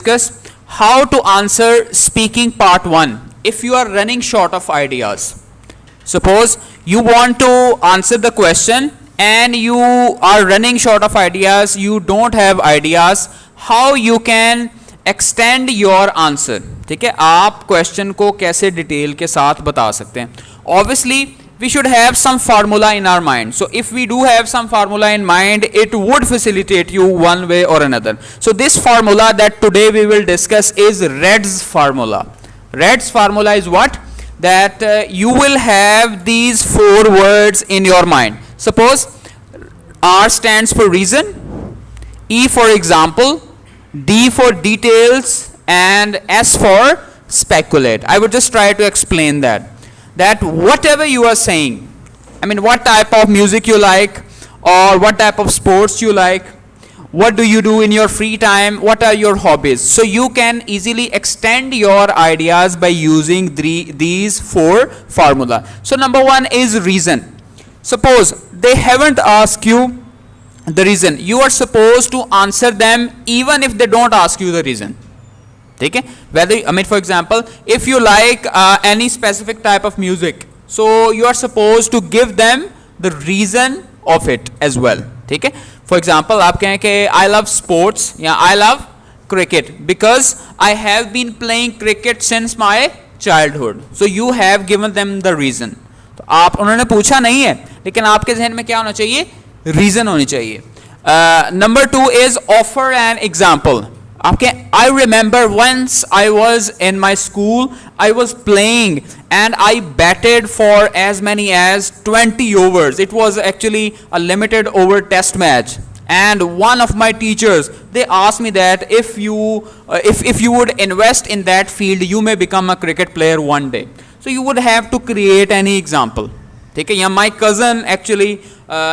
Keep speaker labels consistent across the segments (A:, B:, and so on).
A: Discuss how to answer speaking part 1 if you are running short of ideas. Suppose you want to answer the question and you are running short of ideas, you don't have ideas, how you can extend your answer. ठीक है, आप question को कैसे detail के साथ बता सकते हैं. Obviously we should have some formula in our mind. So if we do have some formula in mind, it would facilitate you one way or another. So this formula that today we will discuss is Red's formula. Red's formula is what? That you will have these 4 words in your mind. Suppose R stands for reason, E for example, D for details, and S for speculate. I would just try to explain that whatever you are saying, I mean what type of music you like, or what type of sports you like, what do you do in your free time, what are your hobbies, so you can easily extend your ideas by using these 4 formula. So number 1 is reason. Suppose they haven't asked you the reason, you are supposed to answer them even if they don't ask you the reason. Okay? Whether, I mean, for example, if you like any specific type of music, so you are supposed to give them the reason of it as well. Okay? For example, आप कहें कि I love sports या I love cricket because I have been playing cricket since my childhood. So you have given them the reason. तो आप उन्होंने पूछा नहीं है, लेकिन आपके जहन में क्या होना चाहिए? Reason होनी चाहिए. Number 2 is offer an example. Okay, I remember once I was in my school, I was playing and I batted for as many as 20 overs. It was actually a limited over test match. And one of my teachers, they asked me that if you would invest in that field, you may become a cricket player one day. So you would have to create any example. Okay, yeah, my cousin actually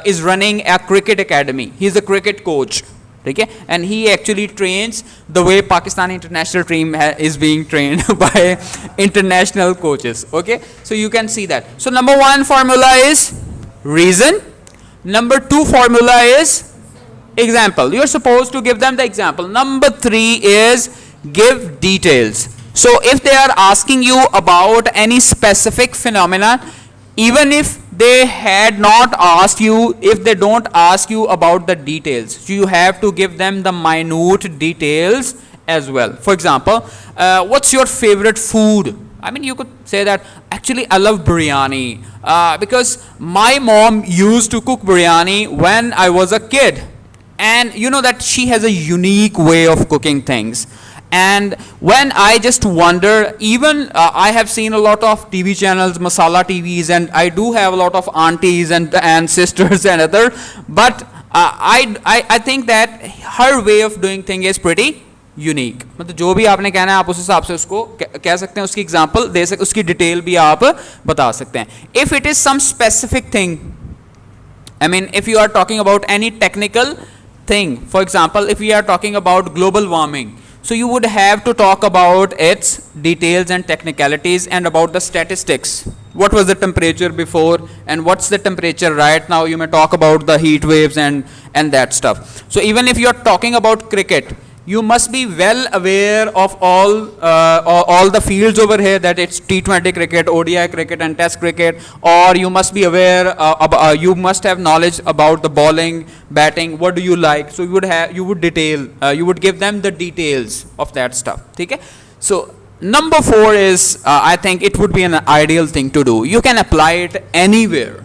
A: is running a cricket academy. He's a cricket coach. Okay, and he actually trains the way Pakistani international team is being trained by international coaches. Okay, so you can see that. So number 1 formula is reason. Number 2 formula is example. You are supposed to give them the example. Number 3 is give details. So if they are asking you about any specific phenomena, even if they had not asked you, if they don't ask you about the details, so you have to give them the minute details as well. For example, what's your favorite food? I mean, you could say that actually I love biryani because my mom used to cook biryani when I was a kid, and you know that she has a unique way of cooking things. And when I just wonder, even I have seen a lot of TV channels, masala TVs, and I do have a lot of aunties and sisters and other, but I think that her way of doing thing is pretty unique. मतलब जो भी आपने कहना है आप उस हिसाब से उसको कह सकते हैं, उसकी एग्जांपल दे सकते, उसकी डिटेल भी आप बता सकते हैं. If it is some specific thing, I mean if you are talking about any technical thing, for example if we are talking about global warming, so you would have to talk about its details and technicalities and about the statistics. What was the temperature before and what's the temperature right now? You may talk about the heat waves and that stuff. So even if you are talking about cricket, you must be well aware of all the fields over here, that it's T20 cricket, ODI cricket and test cricket, or you must be aware you must have knowledge about the bowling, batting, what do you like, so you would give them the details of that stuff. Okay? So number 4 is I think it would be an ideal thing to do. You can apply it anywhere.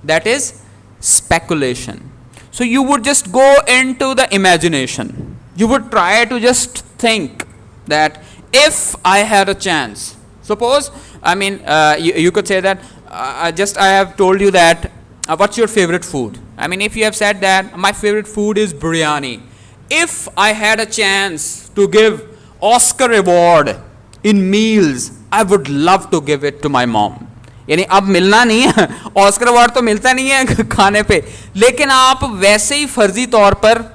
A: That is speculation. So you would just go into the imagination. You would try to just think that if I had a chance, suppose, I mean, you could say that I have told you that what's your favorite food? I mean, if you have said that my favorite food is biryani, if I had a chance to give Oscar award in meals, I would love to give it to my mom. यानी अब मिलना नहीं है, Oscar award तो मिलता नहीं है खाने पे, लेकिन आप वैसे ही फर्जी तौर पर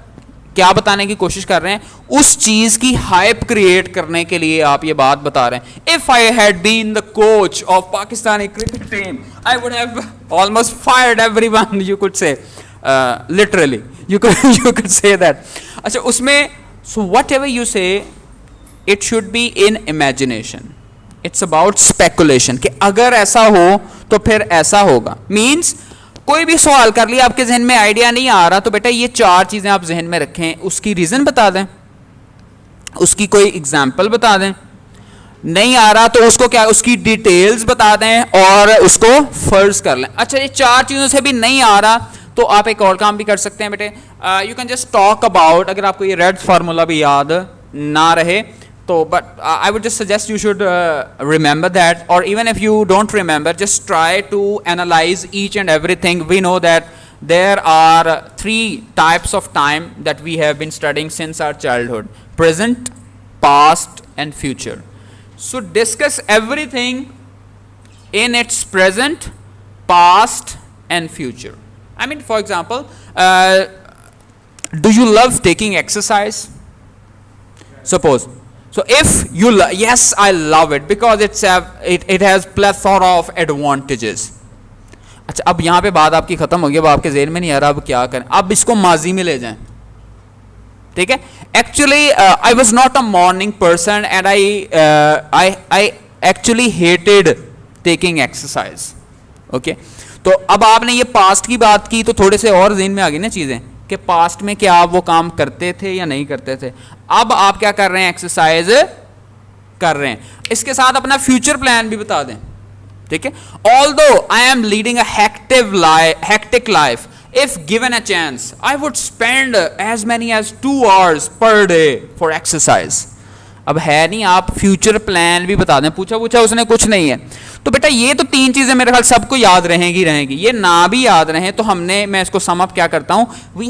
A: क्या बताने की कोशिश कर रहे हैं, उस चीज की हाइप क्रिएट करने के लिए आप ये बात बता रहे हैं. If I had been the coach of Pakistani cricket team, I would have almost fired everyone, you could say literally, you could say that. अच्छा, उसमें so whatever you say, it should be in imagination. It's about speculation कि अगर ऐसा हो तो फिर ऐसा होगा. मीन्स कोई भी सवाल कर लिया, आपके जहन में आइडिया नहीं आ रहा, तो बेटा ये 4 चीजें आप जहन में रखें, उसकी रीजन बता दें, उसकी कोई एग्जाम्पल बता दें, नहीं आ रहा तो उसको क्या, उसकी डिटेल्स बता दें और उसको फर्ज कर लें. अच्छा, ये 4 चीजों से भी नहीं आ रहा तो आप एक और काम भी कर सकते हैं बेटे. You can just talk about, अगर आपको ये रेड फार्मूला भी याद ना रहे तो, but I would just suggest you should remember that, और even if you don't remember, just try to analyse each and everything. We know that there are 3 types of time that we have been studying since our childhood: present, past and future. So discuss everything in its present, past and future. I mean, for example, do you love taking exercise? Suppose, so if you yes, I love it because it has plethora of advantages. अच्छा, अब यहाँ पे बात आपकी खत्म हो गई, अब आपके ज़हन में नहीं आ रहा अब क्या करें, अब इसको माजी में ले जाएं. ठीक है. Actually I was not a morning person and I actually hated taking exercise. Okay, तो अब आपने ये पास्ट की बात की तो थोड़े से और ज़हन में आ गई ना चीज़ें कि पास्ट में क्या आप वो काम करते थे या नहीं करते थे. अब आप क्या कर रहे हैं, एक्सरसाइज कर रहे हैं. इसके साथ अपना फ्यूचर प्लान भी बता दें. ठीक है. Although I am leading a hectic life, if given a chance, I would spend as many as 2 hours per day for exercise. अब है नहीं, आप फ्यूचर प्लान भी बता दें. पूछा उसने कुछ नहीं है. तो बेटा ये तो 3 चीजें मेरे ख्याल सबको याद रहेंगी. ये ना भी याद रहें तो हमने, मैं इसको सम अप क्या करता हूं, we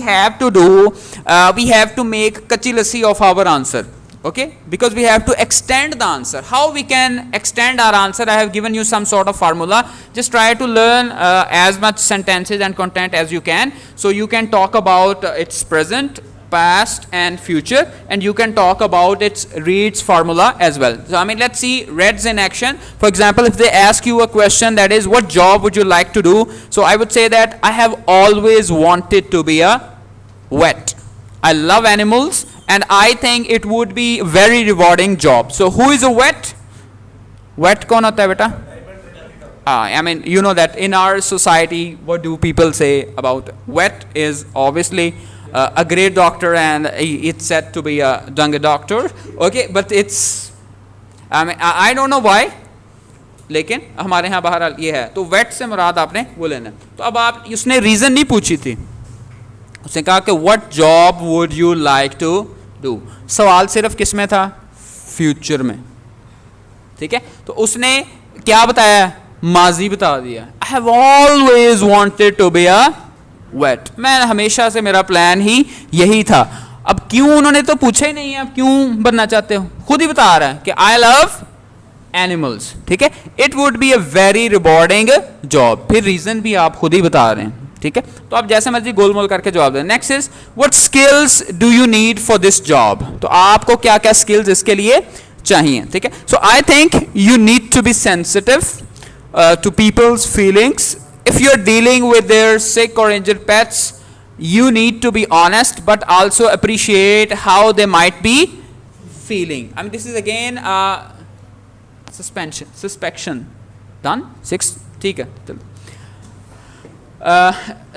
A: have to make kacchi lassi of our answer. Okay, because we have to extend the answer. How we can extend our answer? I have given you some sort of formula. Just try to learn as much sentences and content as you can. So you can talk about its present, past and future, and you can talk about its reads formula as well. So I mean, let's see reads in action. For example, if they ask you a question that is, what job would you like to do? So I would say that I have always wanted to be a vet. I love animals and I think it would be very rewarding job. So who is a vet? Vet कौन होता है बेटा? I mean, you know that in our society, what do people say about vet is obviously a great doctor and it's said to be a dung doctor. Okay, but it's, I mean, I don't know why, लेकिन हमारे यहाँ बहरहाल ये है. तो vet से मुराद आपने वो लेना. तो अब आप, उसने रीज़न नहीं पूछी थी, उसने कहा कि what job would you like to do. सवाल सिर्फ किस में था, फ्यूचर में. ठीक है. तो उसने क्या बताया, माजी बता दिया. I have always wanted to be a vet. मैं हमेशा से, मेरा प्लान ही यही था. अब क्यों उन्होंने तो पूछा ही नहीं है, अब क्यों बनना चाहते हो, खुद ही बता रहा है कि I love animals. ठीक है. It would be a very rewarding job. फिर रीजन भी आप खुद ही बता रहे हैं. ठीक है. तो आप जैसे मर्जी गोलमोल करके जवाब दें. Next is, what skills do you need for this job. तो आपको क्या क्या स्किल्स इसके लिए चाहिए. ठीक है. So I think you need to be sensitive to people's feelings. If you are dealing with their sick और injured pets, you need to be honest but also appreciate how they might be feeling. I mean, this is again suspension done. 6 ठीक है. चलो.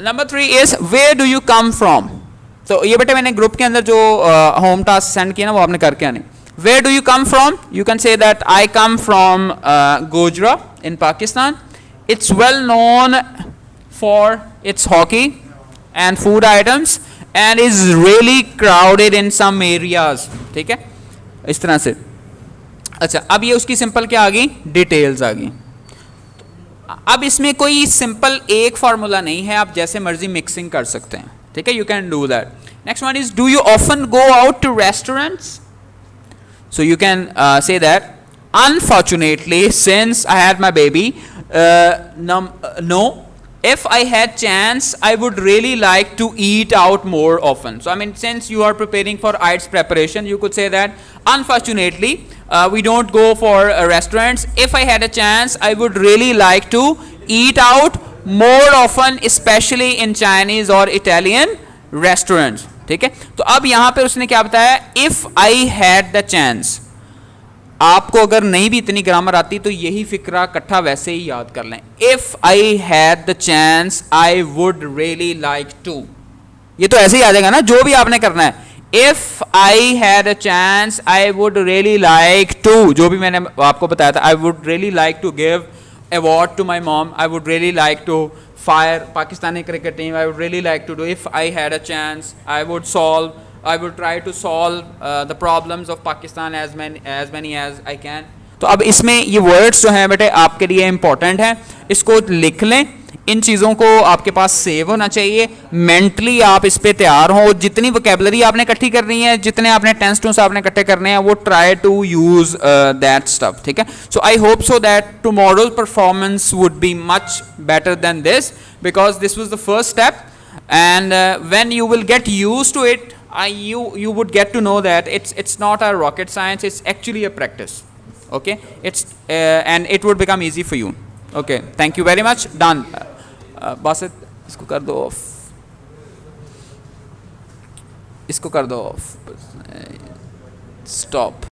A: Number 3 is, where do you come from. तो ये बेटे मैंने group के अंदर जो होम टास्क सेंड किया ना, वो आपने करके आने. Where do you come from? You can say that I come from Gojra in Pakistan. It's well known for its hockey and food items and is really crowded in some areas. ठीक है, इस तरह से. अच्छा, अब ये उसकी simple क्या आ गई, डिटेल्स आ गई. अब इसमें कोई सिंपल एक फार्मूला नहीं है, आप जैसे मर्जी मिक्सिंग कर सकते हैं. ठीक है, you can do that. Next one is, do you often go out to restaurants. So you can say that, unfortunately since I had my baby, no, if I had chance I would really like to eat out more often. So I mean, since you are preparing for IELTS preparation, you could say that unfortunately we don't go for restaurants. If I had a chance I would really like to eat out more often, especially in Chinese or Italian restaurants. ठीक है. तो अब यहाँ पे उसने क्या बताया, if I had the chance. आपको अगर नहीं भी इतनी ग्रामर आती तो यही फिक्रा इकट्ठा वैसे ही याद कर लें. If I had the chance I would really like to. ये तो ऐसे ही आ जाएगा ना, जो भी आपने करना है. If I had a chance I would really like to, जो भी मैंने आपको बताया था, I would really like to give award to my mom, I would really like to fire Pakistani cricket team, I would really like to do. If I had a chance I would solve, I will try to solve the problems of Pakistan as many as I can. तो अब इसमें ये words जो हैं बेटे आपके लिए important हैं, इसको लिख लें. इन चीज़ों को आपके पास सेव होना चाहिए. मेंटली आप इस पे तैयार हो. जितनी वोकेबलरी आपने इकट्ठी करनी है, जितने आपने टेंस टूस आपने इकट्ठे करने हैं, वो try to use that stuff. ठीक है. So I hope so that tomorrow's performance would be much better than this, because this was the first step. And when you will get used to it, you would get to know that it's not a rocket science, it's actually a practice. Okay, it's and it would become easy for you. Okay, thank you very much. Done. Basit इसको कर दो of, इसको कर दो of, stop.